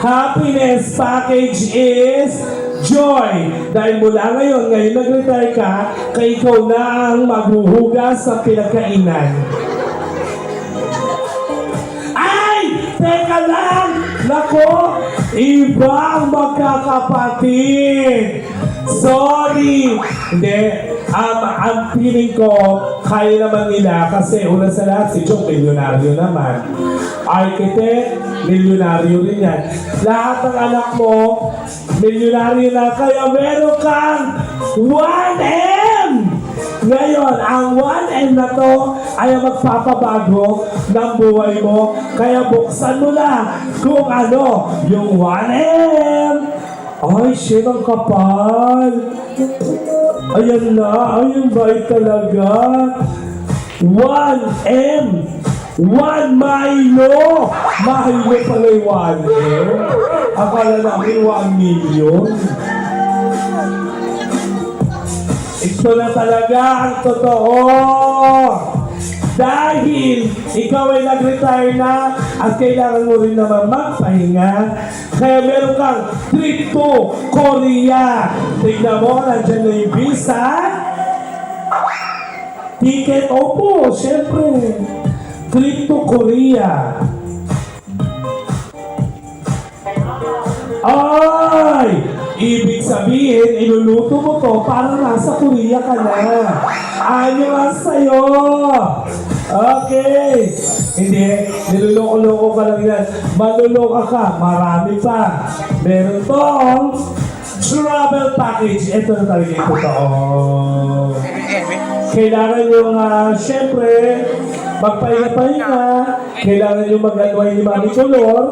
happiness package is joy. Dahil mula ngayon nag-retire ka, kaya ikaw na ang maghuhugas sa pinagkainan. Ay! Teka lang! Nako! Ibang magkakapatid! Sorry! Hindi. Ang feeling ko, kaya naman nila kasi una sa lahat si Chong milyonaryo naman. Architect, milyonaryo rin yan. Lahat ng anak mo, milyonaryo na, kaya meron kang 1M! Ngayon, ang 1M na to ay magpapabago ng buhay mo. Kaya buksan mo na kung ano, yung 1M! Ay, shit, ang kapal! Ayan na, ayun ba talaga? 1M! 1 Milo! Milo pala yung 1M. Akala namin 1 million. Ito na talaga ang totoo. Dahil ikaw ay nag-retire na at kailangan mo rin naman magpahinga. Kaya meron kang trip to Korea. Tignan mo, nandyan na yung visa. Ticket, opo, syempre. Trip to Korea. Ay! Ibig sabihin, iluluto mo to para nasa Korea ka na. Ano nga sa'yo? Okay. Hindi, niluloko-loko ka lang yan. Manuloka ka, marami pa. Meron tong travel package. Ito na talaga yung totoo. Kailangan yung, syempre, magpahinga-pahinga. Kailangan yung mag-alway ni Mami Color.